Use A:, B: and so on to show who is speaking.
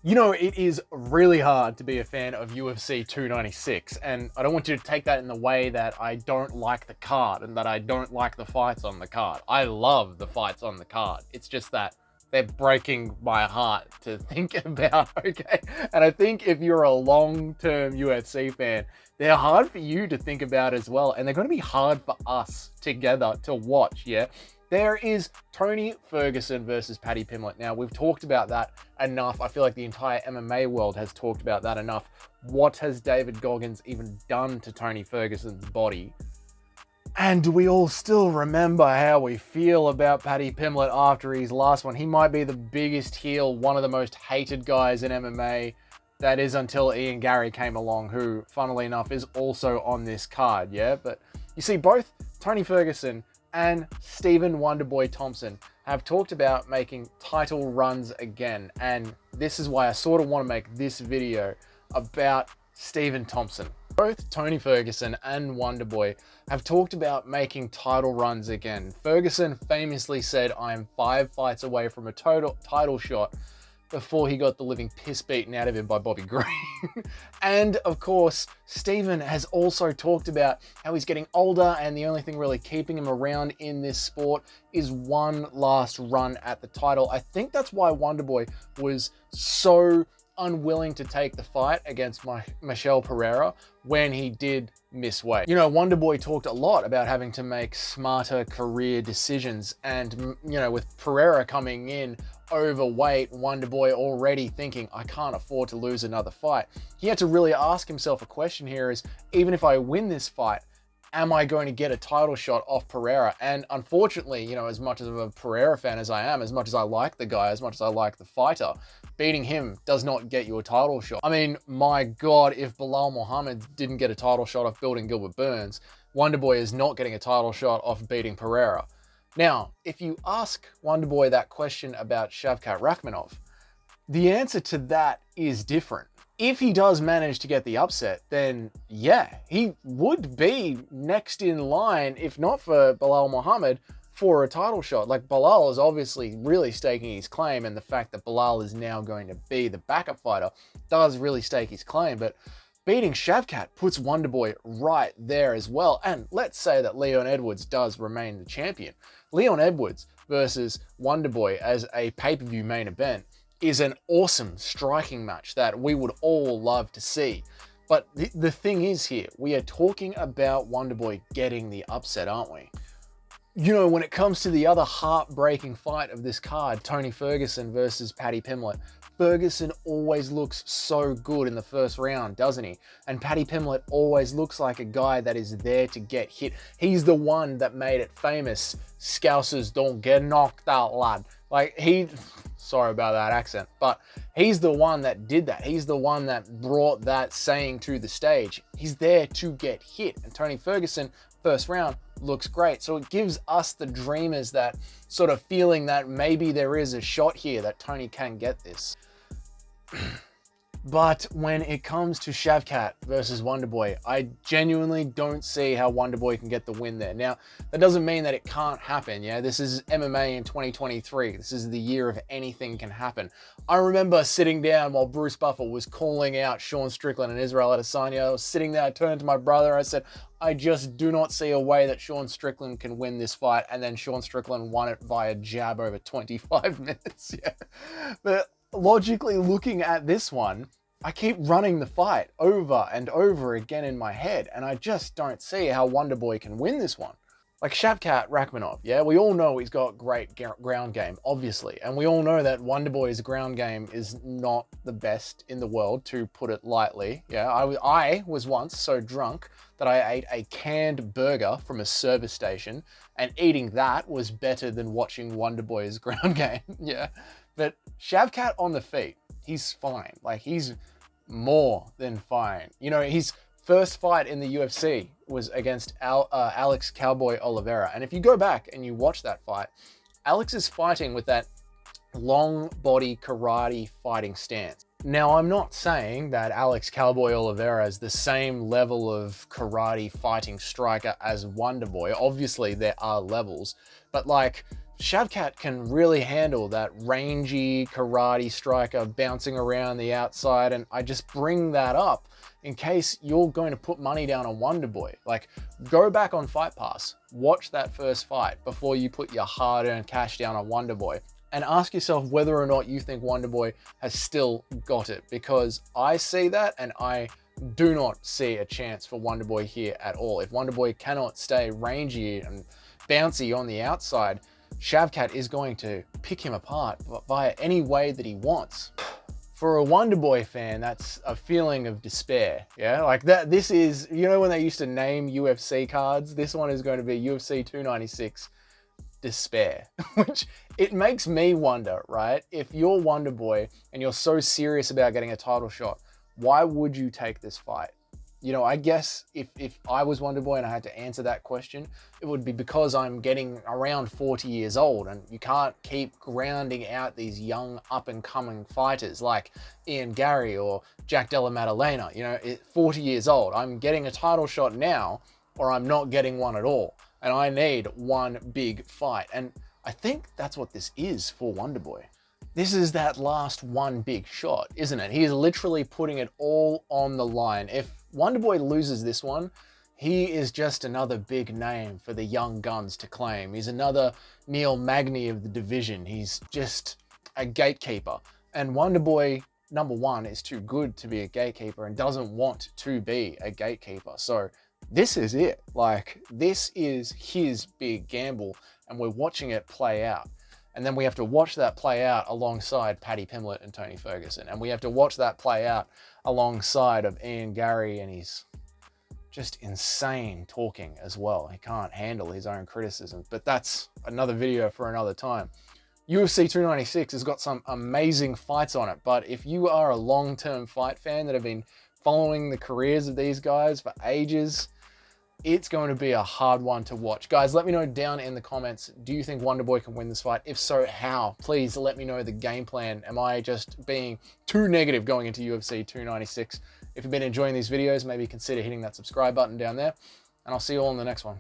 A: You know, it is really hard to be a fan of UFC 296, and I don't want you to take that in the way that I don't like the card and that I don't like the fights on the card. I love the fights on the card. It's just that they're breaking my heart to think about, okay? And I think if you're a long-term UFC fan, they're hard for you to think about as well, and they're going to be hard for us together to watch, yeah? There is Tony Ferguson versus Paddy Pimblett. Now, we've talked about that enough. I feel like the entire MMA world has talked about that enough. What has David Goggins even done to Tony Ferguson's body? And do we all still remember how we feel about Paddy Pimblett after his last one? He might be the biggest heel, one of the most hated guys in MMA. That is until Ian Garry came along, who, funnily enough, is also on this card, yeah? But you see, both Tony Ferguson and Stephen Wonderboy Thompson have talked about making title runs again. And this is why I sort of want to make this video about Stephen Thompson. Both Tony Ferguson and Wonderboy have talked about making title runs again. Ferguson famously said, "I'm 5 fights away from a title shot," before he got the living piss beaten out of him by Bobby Green. And of course, Stephen has also talked about how he's getting older and the only thing really keeping him around in this sport is one last run at the title. I think that's why Wonderboy was so unwilling to take the fight against Michel Pereira when he did miss weight. You know, Wonderboy talked a lot about having to make smarter career decisions, and, you know, with Pereira coming in overweight, Wonderboy already thinking, I can't afford to lose another fight. He had to really ask himself a question here is, even if I win this fight, am I going to get a title shot off Pereira? And unfortunately, you know, as much of a Pereira fan as I am, as much as I like the guy, as much as I like the fighter, beating him does not get you a title shot. I mean, my God, if Belal Muhammad didn't get a title shot off building Gilbert Burns, Wonderboy is not getting a title shot off beating Pereira. Now, if you ask Wonderboy that question about Shavkat Rakhmonov, the answer to that is different. If he does manage to get the upset, then yeah, he would be next in line, if not for Belal Muhammad, for a title shot. Like, Belal is obviously really staking his claim, and the fact that Belal is now going to be the backup fighter does really stake his claim, but beating Shavkat puts Wonderboy right there as well. And let's say that Leon Edwards does remain the champion. Leon Edwards versus Wonderboy as a pay-per-view main event is an awesome striking match that we would all love to see. But the thing is here, we are talking about Wonderboy getting the upset, aren't we? You know, when it comes to the other heartbreaking fight of this card, Tony Ferguson versus Paddy Pimblett, Ferguson always looks so good in the first round, doesn't he? And Paddy Pimblett always looks like a guy that is there to get hit. He's the one that made it famous, "Scousers don't get knocked out, lad." Like, sorry about that accent, but he's the one that did that. He's the one that brought that saying to the stage. He's there to get hit. And Tony Ferguson, first round, looks great. So it gives us, the dreamers, that sort of feeling that maybe there is a shot here that Tony can get this. But when it comes to Shavkat versus Wonderboy, I genuinely don't see how Wonderboy can get the win there. Now, that doesn't mean that it can't happen, yeah? This is MMA in 2023. This is the year of anything can happen. I remember sitting down while Bruce Buffer was calling out Sean Strickland and Israel Adesanya. I was sitting there, I turned to my brother, I said, I just do not see a way that Sean Strickland can win this fight. And then Sean Strickland won it via jab over 25 minutes, yeah? But logically looking at this one, I keep running the fight over and over again in my head, and I just don't see how Wonderboy can win this one. Like Shavkat Rakhmonov, yeah, we all know he's got great ground game, obviously, and we all know that Wonderboy's ground game is not the best in the world, to put it lightly. Yeah, I was once so drunk that I ate a canned burger from a service station, and eating that was better than watching Wonderboy's ground game, yeah. But Shavkat on the feet, he's fine. Like, he's more than fine. You know, his first fight in the UFC was against Alex Cowboy Oliveira. And if you go back and you watch that fight, Alex is fighting with that long body karate fighting stance. Now, I'm not saying that Alex Cowboy Oliveira is the same level of karate fighting striker as Wonderboy. Obviously, there are levels. But, like, Shavkat can really handle that rangy karate striker bouncing around the outside, and I just bring that up in case you're going to put money down on Wonderboy. Like, go back on Fight Pass, watch that first fight before you put your hard-earned cash down on Wonderboy, and ask yourself whether or not you think Wonderboy has still got it, because I see that and I do not see a chance for Wonderboy here at all. If Wonderboy cannot stay rangy and bouncy on the outside, Shavkat is going to pick him apart via any way that he wants. For a Wonderboy fan, that's a feeling of despair. Yeah, like that. This is, you know, when they used to name UFC cards, this one is going to be UFC 296 despair, which it makes me wonder, right? If you're Wonderboy and you're so serious about getting a title shot, why would you take this fight? You know, I guess if I was Wonderboy and I had to answer that question, it would be because I'm getting around 40 years old and you can't keep grounding out these young up-and-coming fighters like Garry or Jack Della Maddalena. You know, 40 years old. I'm getting a title shot now or I'm not getting one at all. And I need one big fight. And I think that's what this is for Wonderboy. This is that last one big shot, isn't it? He is literally putting it all on the line. If Wonderboy loses this one, he is just another big name for the young guns to claim. He's another Neil Magny of the division. He's just a gatekeeper. And Wonderboy, number one, is too good to be a gatekeeper and doesn't want to be a gatekeeper. So this is it. Like, this is his big gamble and we're watching it play out. And then we have to watch that play out alongside Paddy, Pimblett and Tony Ferguson. And we have to watch that play out alongside of Garry and his just insane talking as well. He can't handle his own criticism, but that's another video for another time. UFC 296 has got some amazing fights on it, but if you are a long-term fight fan that have been following the careers of these guys for ages, it's going to be a hard one to watch. Guys, let me know down in the comments, do you think Wonderboy can win this fight? If so, how? Please let me know the game plan. Am I just being too negative going into UFC 296? If you've been enjoying these videos, maybe consider hitting that subscribe button down there, and I'll see you all in the next one.